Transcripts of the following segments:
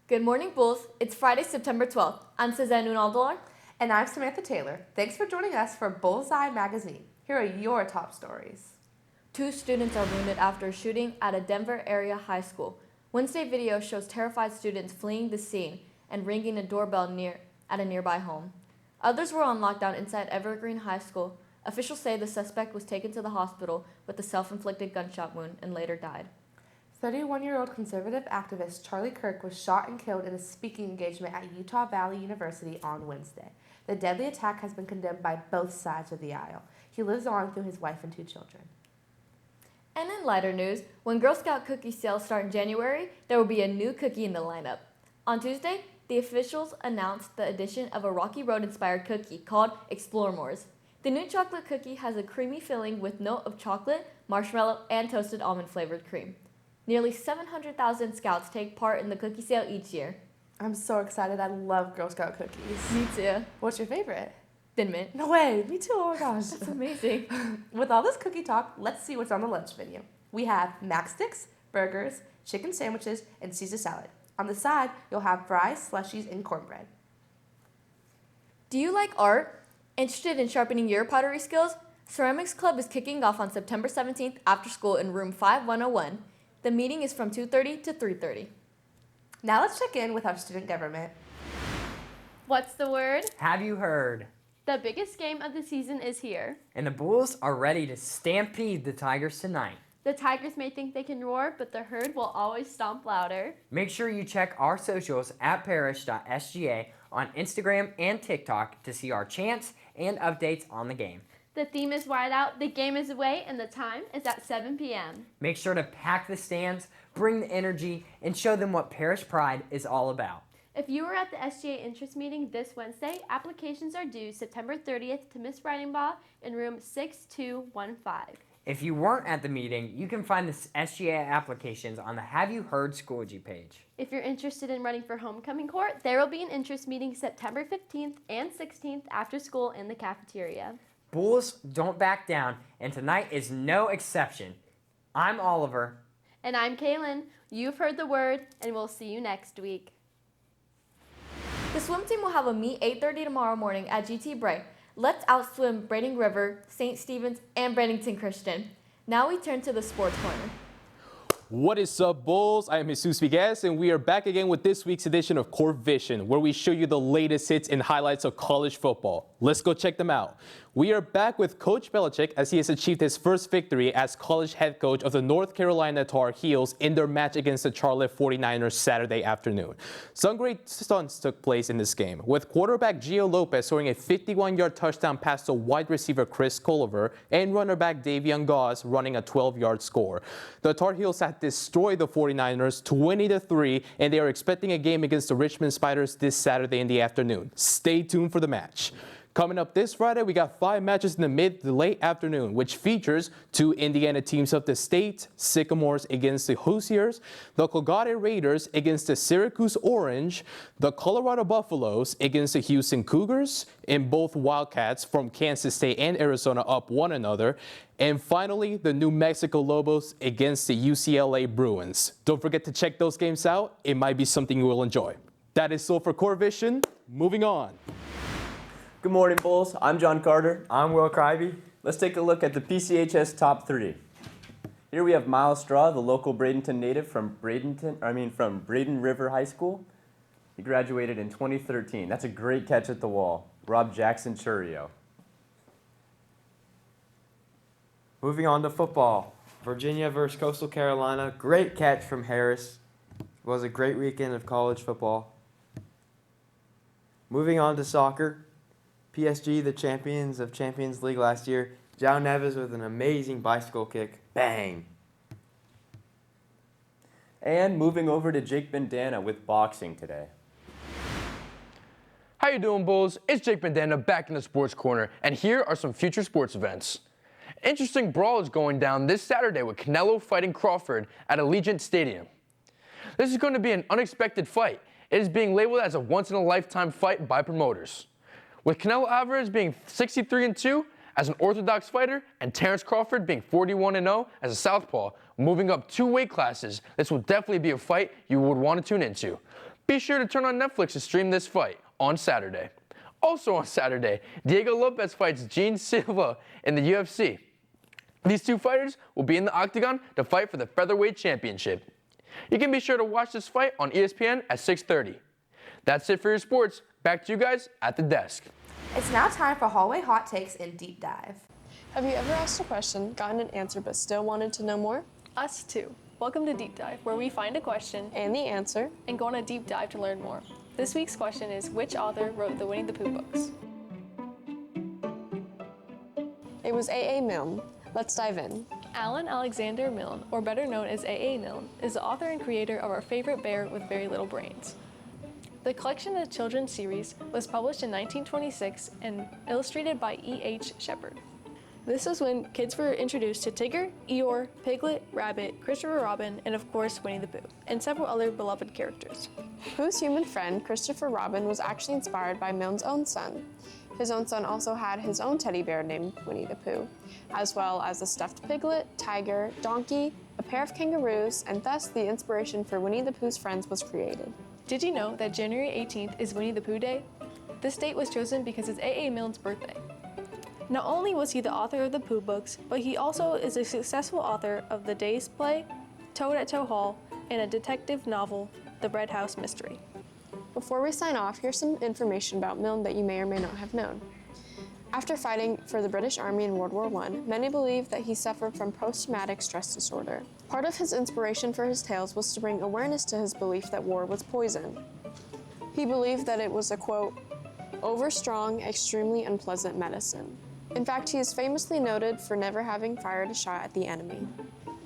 Good morning, Bulls. It's Friday, September 12th. I'm Suzanne Unaldalar. And I'm Samantha Taylor. Thanks for joining us for Bullseye magazine. Here are your top stories. 2 students are wounded after a shooting at a Denver area high school. Wednesday video shows terrified students fleeing the scene and ringing a doorbell at a nearby home. Others were on lockdown inside Evergreen High School. Officials say the suspect was taken to the hospital with a self-inflicted gunshot wound and later died. 31-year-old conservative activist Charlie Kirk was shot and killed in a speaking engagement at Utah Valley University on Wednesday. The deadly attack has been condemned by both sides of the aisle. He lives on through his wife and 2 children. And in lighter news, when Girl Scout cookie sales start in January, there will be a new cookie in the lineup. On Tuesday, the officials announced the addition of a Rocky Road-inspired cookie called Explore More's. The new chocolate cookie has a creamy filling with note of chocolate, marshmallow, and toasted almond-flavored cream. Nearly 700,000 Scouts take part in the cookie sale each year. I'm so excited. I love Girl Scout cookies. Me too. What's your favorite? Thin Mint. No way. Me too. Oh my gosh. That's amazing. With all this cookie talk, let's see what's on the lunch menu. We have mac sticks, burgers, chicken sandwiches, and Caesar salad. On the side, you'll have fries, slushies, and cornbread. Do you like art? Interested in sharpening your pottery skills? Ceramics Club is kicking off on September 17th after school in room 5101. The meeting is from 2:30 to 3:30. Now let's check in with our student government. What's the word? Have you heard? The biggest game of the season is here. And the Bulls are ready to stampede the Tigers tonight. The Tigers may think they can roar, but the herd will always stomp louder. Make sure you check our socials at parish.sga on Instagram and TikTok to see our chants and updates on the game. The theme is Wide Out, the game is away, and the time is at 7 p.m. Make sure to pack the stands, bring the energy, and show them what Parish Pride is all about. If you were at the SGA interest meeting this Wednesday, applications are due September 30th to Miss Writing Ball in room 6215. If you weren't at the meeting, you can find the SGA applications on the Have You Heard Schoology page. If you're interested in running for homecoming court, there will be an interest meeting September 15th and 16th after school in the cafeteria. Bulls don't back down, and tonight is no exception. I'm Oliver. And I'm Kaylin. You've heard the word, and we'll see you next week. The swim team will have a meet 8:30 tomorrow morning at GT Bray. Let's outswim Braiding River, St. Stephen's, and Bradenton Christian. Now we turn to the sports corner. What is up, Bulls? I am Jesus Viguez, and we are back again with this week's edition of Court Vision, where we show you the latest hits and highlights of college football. Let's go check them out. We are back with Coach Belichick as he has achieved his first victory as college head coach of the North Carolina Tar Heels in their match against the Charlotte 49ers Saturday afternoon. Some great stunts took place in this game, with quarterback Gio Lopez scoring a 51-yard touchdown pass to wide receiver Chris Culliver and runner back Davion Goss running a 12-yard score. The Tar Heels had destroyed the 49ers 20-3, and they are expecting a game against the Richmond Spiders this Saturday in the afternoon. Stay tuned for the match. Coming up this Friday, we got 5 matches in the mid to late afternoon, which features 2 Indiana teams of the state, Sycamores against the Hoosiers, the Colgate Raiders against the Syracuse Orange, the Colorado Buffaloes against the Houston Cougars, and both Wildcats from Kansas State and Arizona up one another, and finally, the New Mexico Lobos against the UCLA Bruins. Don't forget to check those games out. It might be something you will enjoy. That is all for Core Vision. Moving on. Good morning, Bulls. I'm John Carter. I'm Will Crivey. Let's take a look at the PCHS top 3. Here we have Miles Straw, the local Bradenton native from Braden River High School. He graduated in 2013. That's a great catch at the wall. Rob Jackson Churio. Moving on to football. Virginia versus Coastal Carolina. Great catch from Harris. It was a great weekend of college football. Moving on to soccer. PSG, the champions of Champions League last year. João Neves with an amazing bicycle kick. Bang! And moving over to Jake Bandana with boxing today. How you doing, Bulls? It's Jake Bandana back in the Sports Corner, and here are some future sports events. Interesting brawl is going down this Saturday with Canelo fighting Crawford at Allegiant Stadium. This is going to be an unexpected fight. It is being labeled as a once-in-a-lifetime fight by promoters. With Canelo Alvarez being 63-2 as an orthodox fighter and Terrence Crawford being 41-0 as a southpaw, moving up 2 weight classes, this will definitely be a fight you would want to tune into. Be sure to turn on Netflix to stream this fight on Saturday. Also on Saturday, Diego Lopez fights Gene Silva in the UFC. These two fighters will be in the octagon to fight for the featherweight championship. You can be sure to watch this fight on ESPN at 6:30. That's it for your sports. Back to you guys at the desk. It's now time for Hallway Hot Takes and Deep Dive. Have you ever asked a question, gotten an answer, but still wanted to know more? Us too. Welcome to Deep Dive, where we find a question And the answer? and go on a deep dive to learn more. This week's question is, which author wrote the Winnie the Pooh books? It was A.A. Milne. Let's dive in. Alan Alexander Milne, or better known as A.A. Milne, is the author and creator of our favorite bear with very little brains. The collection of children's series was published in 1926 and illustrated by E.H. Shepard. This was when kids were introduced to Tigger, Eeyore, Piglet, Rabbit, Christopher Robin, and of course Winnie the Pooh, and several other beloved characters. Pooh's human friend, Christopher Robin, was actually inspired by Milne's own son. His own son also had his own teddy bear named Winnie the Pooh, as well as a stuffed piglet, tiger, donkey, a pair of kangaroos, and thus the inspiration for Winnie the Pooh's friends was created. Did you know that January 18th is Winnie the Pooh Day? This date was chosen because it's A.A. Milne's birthday. Not only was he the author of the Pooh books, but he also is a successful author of the Days Play, Toad at Tow Hall, and a detective novel, The Red House Mystery. Before we sign off, here's some information about Milne that you may or may not have known. After fighting for the British Army in World War I, many believe that he suffered from post-traumatic stress disorder. Part of his inspiration for his tales was to bring awareness to his belief that war was poison. He believed that it was a, quote, overstrong, extremely unpleasant medicine. In fact, he is famously noted for never having fired a shot at the enemy.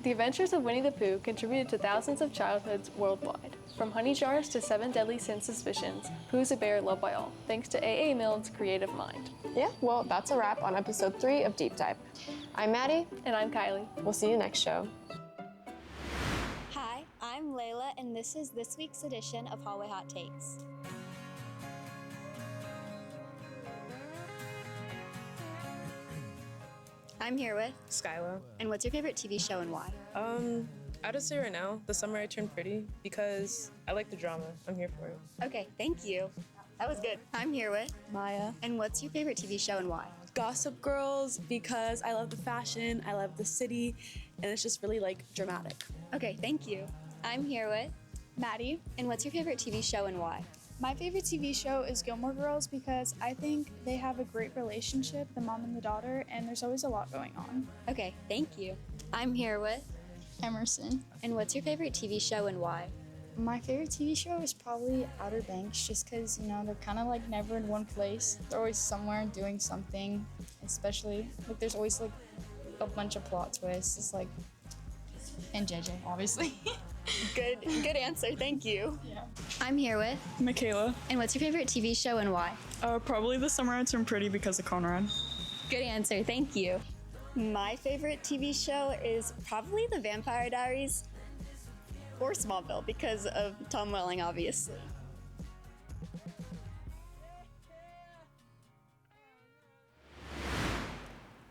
The adventures of Winnie the Pooh contributed to thousands of childhoods worldwide. From honey jars to 7 deadly sin suspicions, Pooh's a bear loved by all, thanks to A.A. Milne's creative mind. Yeah, well, that's a wrap on episode 3 of Deep Dive. I'm Maddie. And I'm Kylie. We'll see you next show. Hi, I'm Layla, and this is this week's edition of Hallway Hot Takes. I'm here with Skyla. And what's your favorite TV show and why? I'll just say right now, The Summer I Turned Pretty, because I like the drama. I'm here for it. Okay, thank you. That was good. I'm here with Maya. And what's your favorite TV show and why? Gossip Girls, because I love the fashion, I love the city, and it's just really like dramatic. Okay, thank you. I'm here with Maddie. And what's your favorite TV show and why? My favorite TV show is Gilmore Girls because I think they have a great relationship, the mom and the daughter, and there's always a lot going on. Okay, thank you. I'm here with Emerson. And what's your favorite TV show and why? My favorite TV show is probably Outer Banks just because, you know, they're kind of like never in one place. They're always somewhere doing something, especially, like there's always like a bunch of plot twists. It's like, and JJ, obviously. Good answer, thank you. Yeah. I'm here with Michaela. And what's your favorite TV show and why? Probably The Summer I Turned Pretty because of Conrad. Good answer, thank you. My favorite TV show is probably The Vampire Diaries or Smallville because of Tom Welling, obviously.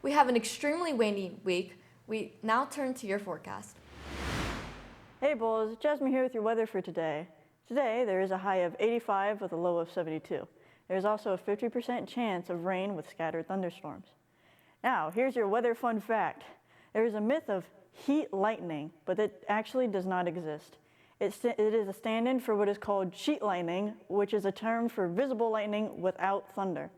We have an extremely rainy week. We now turn to your forecast. Hey Bulls, Jasmine here with your weather for today. Today there is a high of 85 with a low of 72. There's also a 50% chance of rain with scattered thunderstorms. Now, here's your weather fun fact. There is a myth of heat lightning, but it actually does not exist. It is a stand-in for what is called sheet lightning, which is a term for visible lightning without thunder.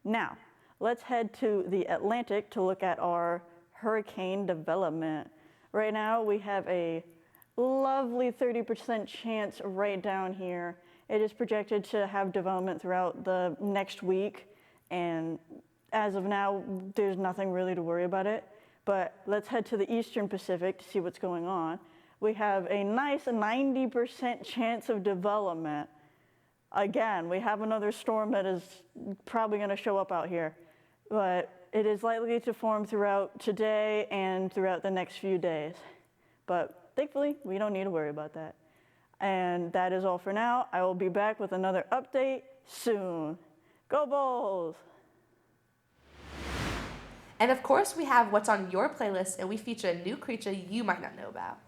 Now, let's head to the Atlantic to look at our hurricane development. Right now, we have a lovely 30% chance right down here. It is projected to have development throughout the next week, and as of now, there's nothing really to worry about it. But let's head to the Eastern Pacific to see what's going on. We have a nice 90% chance of development. Again, we have another storm that is probably going to show up out here, but it is likely to form throughout today and throughout the next few days. But thankfully, we don't need to worry about that. And that is all for now. I will be back with another update soon. Go Bulls! And of course, we have what's on your playlist, and we feature a new creature you might not know about.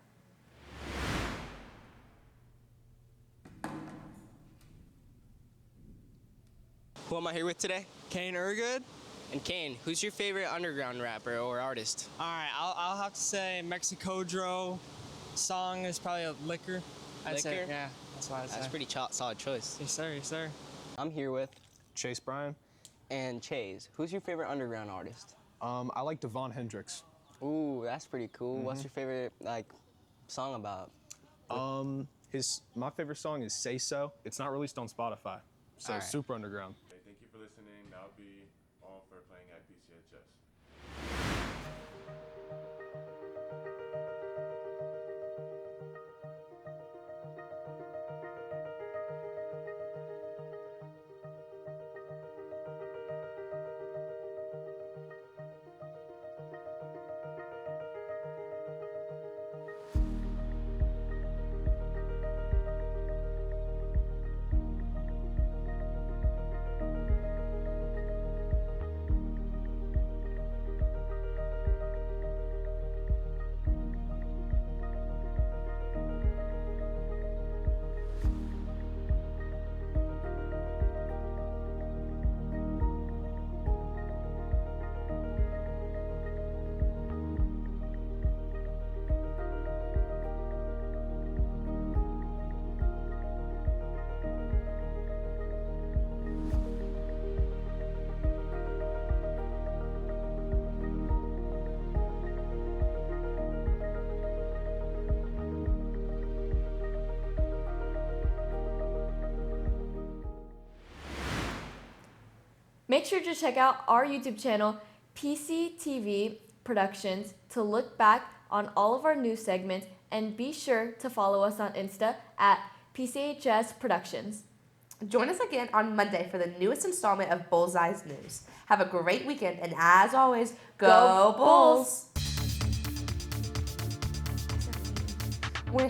Who am I here with today? Kane Urgood. And Kane, who's your favorite underground rapper or artist? All right, I'll have to say Mexicodro. Song is probably a Liquor. I'd say, Liquor? yeah, that's what I'd say. That's pretty solid choice. Yes, sir, yes, sir. I'm here with Chase Bryan. and Chase. Who's your favorite underground artist? I like Devon Hendricks. Ooh, that's pretty cool. What's your favorite song about? My favorite song is Say So. It's not released on Spotify, so All right. super underground. Thank you for listening. That'll be all for playing at PCHS. Make sure to check out our YouTube channel, PCTV Productions, to look back on all of our news segments, and be sure to follow us on Insta at PCHS Productions. Join us again on Monday for the newest installment of Bullseye's News. Have a great weekend, and as always, go Bulls! We